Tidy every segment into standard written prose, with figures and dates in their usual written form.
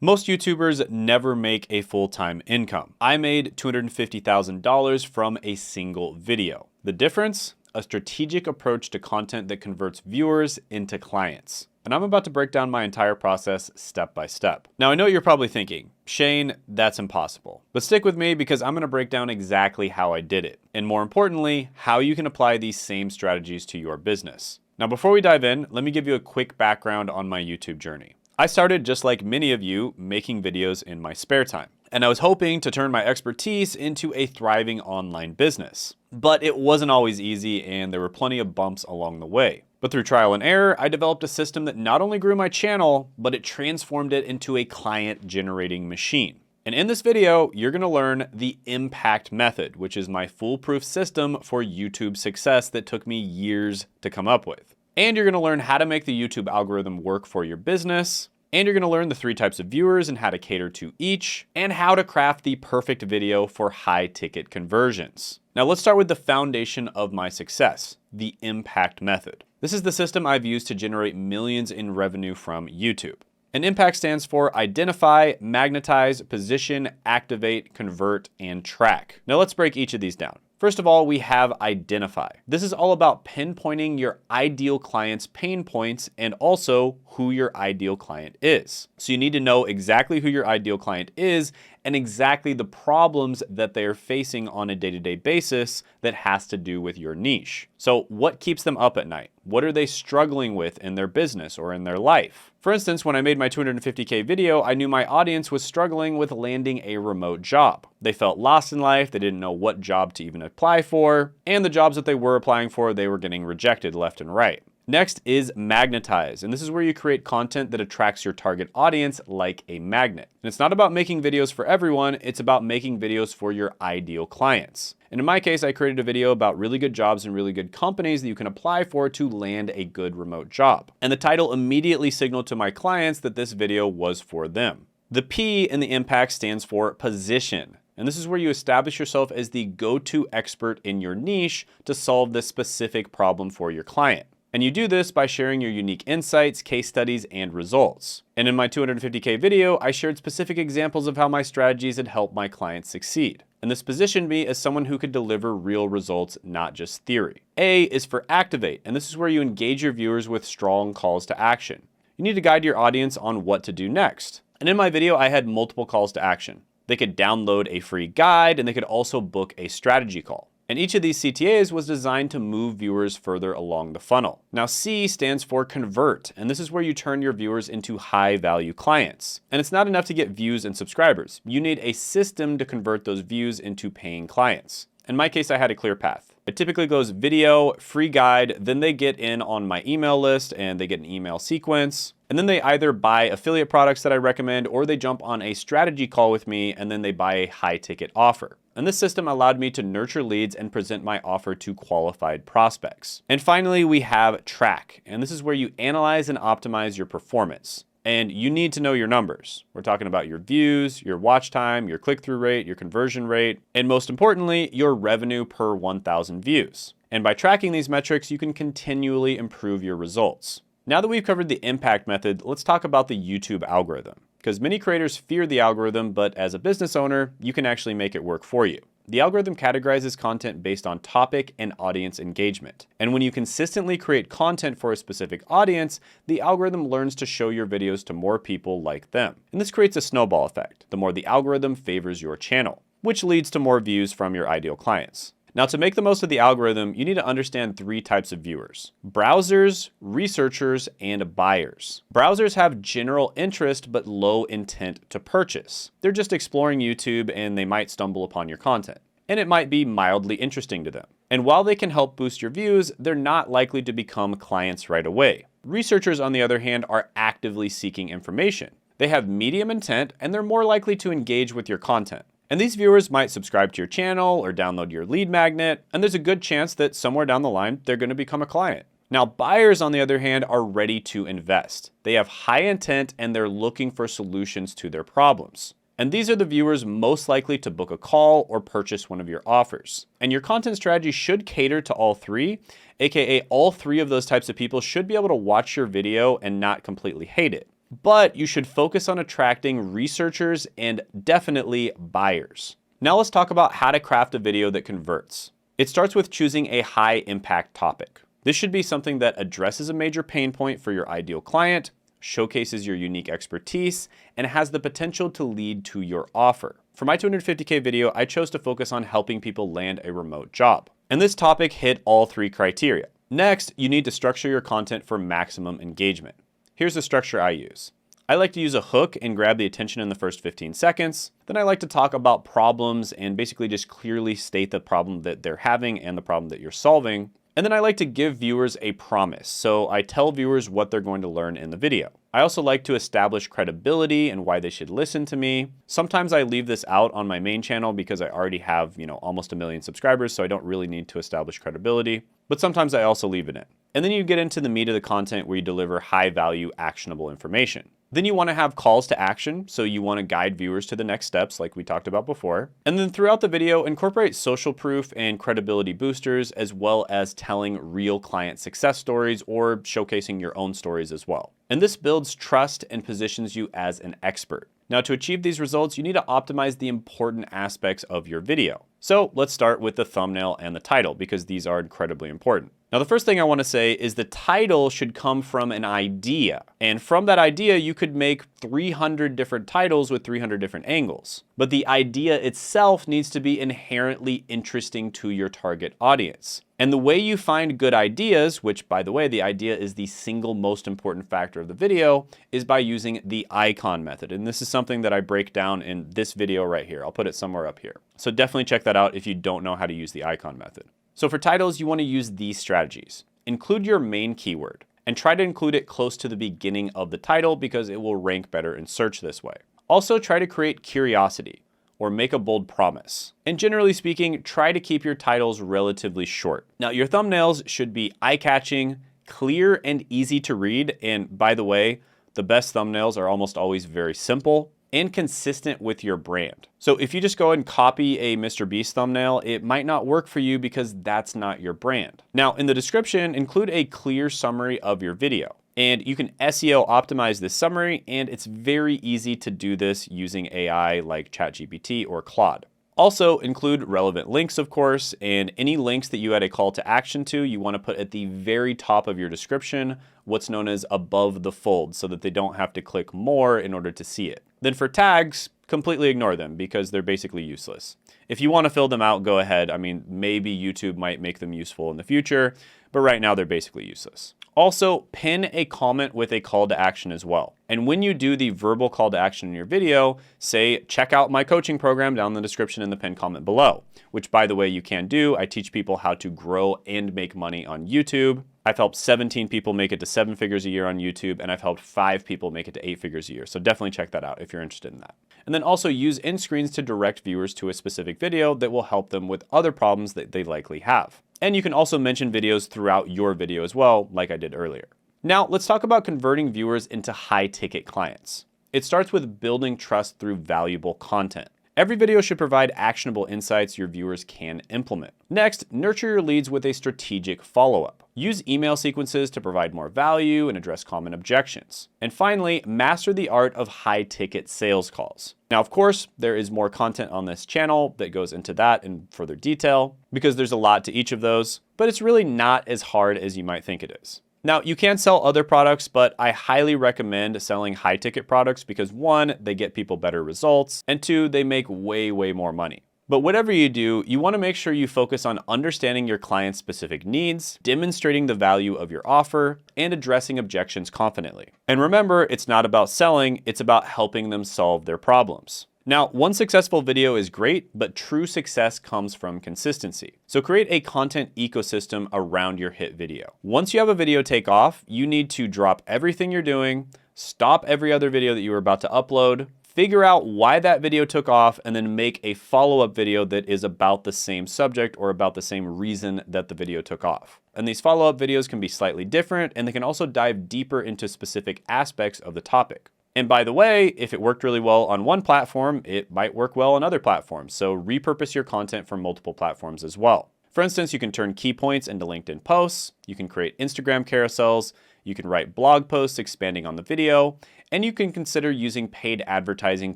Most YouTubers never make a full-time income. I made $250,000 from a single video. The difference? A strategic approach to content that converts viewers into clients. And I'm about to break down my entire process step by step. Now, I know you're probably thinking, Shane, that's impossible. But stick with me because I'm gonna break down exactly how I did it. And more importantly, how you can apply these same strategies to your business. Now, before we dive in, let me give you a quick background on my YouTube journey. I started, just like many of you, making videos in my spare time. And I was hoping to turn my expertise into a thriving online business. But it wasn't always easy, and there were plenty of bumps along the way. But through trial and error, I developed a system that not only grew my channel, but it transformed it into a client-generating machine. And in this video, you're gonna learn the impact method, which is my foolproof system for YouTube success that took me years to come up with. And you're gonna learn how to make the YouTube algorithm work for your business. And you're gonna learn the 3 types of viewers and how to cater to each, and how to craft the perfect video for high ticket conversions. Now let's start with the foundation of my success, the impact method. This is the system I've used to generate millions in revenue from YouTube. And impact stands for identify, magnetize, position, activate, convert, and track. Now let's break each of these down. First of all, we have identify. This is all about pinpointing your ideal client's pain points and also who your ideal client is. So you need to know exactly who your ideal client is and exactly the problems that they are facing on a day-to-day basis that has to do with your niche. So what keeps them up at night? What are they struggling with in their business or in their life? For instance, when I made my 250K video, I knew my audience was struggling with landing a remote job. They felt lost in life, they didn't know what job to even apply for, and the jobs that they were applying for, they were getting rejected left and right. Next is magnetize, and this is where you create content that attracts your target audience like a magnet. And it's not about making videos for everyone, it's about making videos for your ideal clients. And in my case, I created a video about really good jobs and really good companies that you can apply for to land a good remote job. And the title immediately signaled to my clients that this video was for them. The P in the impact stands for position. And this is where you establish yourself as the go-to expert in your niche to solve this specific problem for your client. And you do this by sharing your unique insights, case studies, and results. And in my 250K video, I shared specific examples of how my strategies had helped my clients succeed. And this positioned me as someone who could deliver real results, not just theory. A is for activate, and this is where you engage your viewers with strong calls to action. You need to guide your audience on what to do next. And in my video, I had multiple calls to action. They could download a free guide, and they could also book a strategy call. And each of these CTAs was designed to move viewers further along the funnel. Now C stands for convert, and this is where you turn your viewers into high value clients. And it's not enough to get views and subscribers. You need a system to convert those views into paying clients. In my case, I had a clear path. It typically goes video, free guide, then they get in on my email list and they get an email sequence. And then they either buy affiliate products that I recommend or they jump on a strategy call with me and then they buy a high ticket offer. And this system allowed me to nurture leads and present my offer to qualified prospects. And finally, we have track. And this is where you analyze and optimize your performance. And you need to know your numbers. We're talking about your views, your watch time, your click-through rate, your conversion rate, and most importantly, your revenue per 1,000 views. And by tracking these metrics, you can continually improve your results. Now that we've covered the impact method, let's talk about the YouTube algorithm. Because many creators fear the algorithm, but as a business owner, you can actually make it work for you. The algorithm categorizes content based on topic and audience engagement. And when you consistently create content for a specific audience, the algorithm learns to show your videos to more people like them. And this creates a snowball effect. The more the algorithm favors your channel, which leads to more views from your ideal clients. Now, to make the most of the algorithm, you need to understand 3 types of viewers: browsers, researchers, and buyers. Browsers have general interest but low intent to purchase. They're just exploring YouTube and they might stumble upon your content. And it might be mildly interesting to them. And while they can help boost your views, they're not likely to become clients right away. Researchers, on the other hand, are actively seeking information. They have medium intent and they're more likely to engage with your content. And these viewers might subscribe to your channel or download your lead magnet, and there's a good chance that somewhere down the line, they're going to become a client. Now, buyers, on the other hand, are ready to invest. They have high intent and they're looking for solutions to their problems. And these are the viewers most likely to book a call or purchase one of your offers. And your content strategy should cater to all 3, aka all 3 of those types of people should be able to watch your video and not completely hate it. but you should focus on attracting researchers and definitely buyers. Now let's talk about how to craft a video that converts. It starts with choosing a high impact topic. This should be something that addresses a major pain point for your ideal client, showcases your unique expertise, and has the potential to lead to your offer. For my 250K video, I chose to focus on helping people land a remote job. And this topic hit all 3 criteria. Next, you need to structure your content for maximum engagement. Here's the structure I use. I like to use a hook and grab the attention in the first 15 seconds. Then I like to talk about problems and basically just clearly state the problem that they're having and the problem that you're solving. And then I like to give viewers a promise. So I tell viewers what they're going to learn in the video. I also like to establish credibility and why they should listen to me. Sometimes I leave this out on my main channel because I already have, almost 1 million subscribers, so I don't really need to establish credibility. But sometimes I also leave it in. And then you get into the meat of the content where you deliver high value, actionable information. Then you want to have calls to action, so you want to guide viewers to the next steps like we talked about before. And then throughout the video, incorporate social proof and credibility boosters, as well as telling real client success stories or showcasing your own stories as well. And this builds trust and positions you as an expert. Now, to achieve these results, you need to optimize the important aspects of your video. So let's start with the thumbnail and the title because these are incredibly important. Now, the first thing I want to say is the title should come from an idea. And from that idea, you could make 300 different titles with 300 different angles. But the idea itself needs to be inherently interesting to your target audience. And the way you find good ideas, which by the way, the idea is the single most important factor of the video, is by using the icon method. And this is something that I break down in this video right here. I'll put it somewhere up here. So definitely check that out if you don't know how to use the icon method. So for titles, you want to use these strategies. Include your main keyword and try to include it close to the beginning of the title because it will rank better in search this way. Also try to create curiosity or make a bold promise. And generally speaking, try to keep your titles relatively short. Now your thumbnails should be eye-catching, clear, and easy to read. And by the way, the best thumbnails are almost always very simple and consistent with your brand. So if you just go and copy a Mr. Beast thumbnail, it might not work for you because that's not your brand. Now in the description, include a clear summary of your video. And you can SEO optimize this summary, and it's very easy to do this using AI like ChatGPT or Claude. Also include relevant links, of course, and any links that you add a call to action to, you want to put at the very top of your description, what's known as above the fold, so that they don't have to click more in order to see it. Then for tags, completely ignore them because they're basically useless. If you want to fill them out, go ahead. I mean, maybe YouTube might make them useful in the future, but right now they're basically useless. Also, pin a comment with a call to action as well. And when you do the verbal call to action in your video, say, check out my coaching program down in the description in the pinned comment below, which by the way, you can do. I teach people how to grow and make money on YouTube. I've helped 17 people make it to 7 figures a year on YouTube, and I've helped 5 people make it to 8 figures a year. So definitely check that out if you're interested in that. And then also use end screens to direct viewers to a specific video that will help them with other problems that they likely have. And you can also mention videos throughout your video as well, like I did earlier. Now let's talk about converting viewers into high-ticket clients. It starts with building trust through valuable content. Every video should provide actionable insights your viewers can implement. Next, nurture your leads with a strategic follow-up. Use email sequences to provide more value and address common objections. And finally, master the art of high-ticket sales calls. Now, of course, there is more content on this channel that goes into that in further detail because there's a lot to each of those, but it's really not as hard as you might think it is. Now, you can sell other products, but I highly recommend selling high-ticket products because 1, they get people better results, and 2, they make way more money. But whatever you do, you want to make sure you focus on understanding your client's specific needs, demonstrating the value of your offer, and addressing objections confidently. And remember, it's not about selling, it's about helping them solve their problems. Now, one successful video is great, but true success comes from consistency. So create a content ecosystem around your hit video. Once you have a video take off, you need to drop everything you're doing, stop every other video that you were about to upload, figure out why that video took off, and then make a follow-up video that is about the same subject or about the same reason that the video took off. And these follow-up videos can be slightly different, and they can also dive deeper into specific aspects of the topic. And by the way, if it worked really well on one platform, it might work well on other platforms. So repurpose your content from multiple platforms as well. For instance, you can turn key points into LinkedIn posts. You can create Instagram carousels. You can write blog posts expanding on the video. And you can consider using paid advertising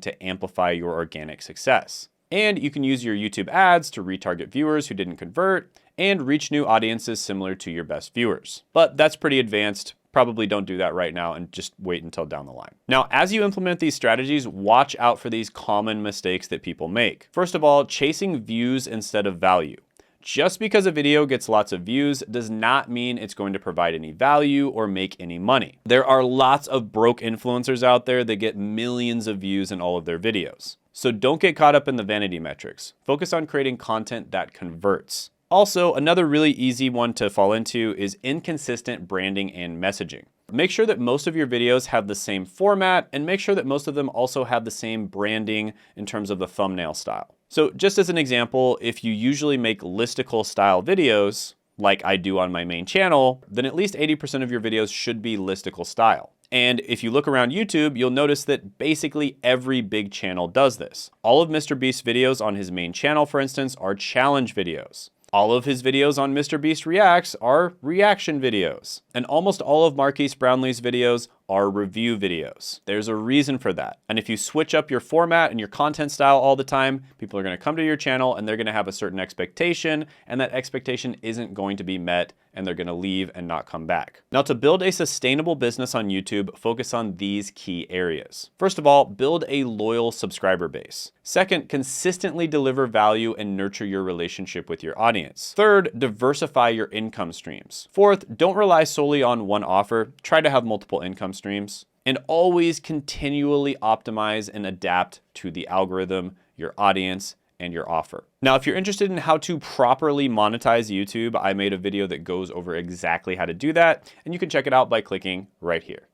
to amplify your organic success. And you can use your YouTube ads to retarget viewers who didn't convert and reach new audiences similar to your best viewers. But that's pretty advanced. Probably don't do that right now and just wait until down the line. Now, as you implement these strategies, watch out for these common mistakes that people make. First of all, chasing views instead of value. Just because a video gets lots of views does not mean it's going to provide any value or make any money. There are lots of broke influencers out there that get millions of views in all of their videos. So don't get caught up in the vanity metrics. Focus on creating content that converts. Also, another really easy one to fall into is inconsistent branding and messaging. Make sure that most of your videos have the same format, and make sure that most of them also have the same branding in terms of the thumbnail style. So just as an example, if you usually make listicle style videos, like I do on my main channel, then at least 80% of your videos should be listicle style. And if you look around YouTube, you'll notice that basically every big channel does this. All of MrBeast's videos on his main channel, for instance, are challenge videos. All of his videos on MrBeast Reacts are reaction videos. And almost all of Marquise Brownlee's videos are review videos. There's a reason for that. And if you switch up your format and your content style all the time, people are gonna come to your channel and they're gonna have a certain expectation, and that expectation isn't going to be met, and they're gonna leave and not come back. Now, to build a sustainable business on YouTube, focus on these key areas. First of all, build a loyal subscriber base. Second, consistently deliver value and nurture your relationship with your audience. Third, diversify your income streams. Fourth, don't rely solely on one offer. Try to have multiple income streams. And always continually optimize and adapt to the algorithm, your audience, and your offer. Now, if you're interested in how to properly monetize YouTube, I made a video that goes over exactly how to do that, and you can check it out by clicking right here.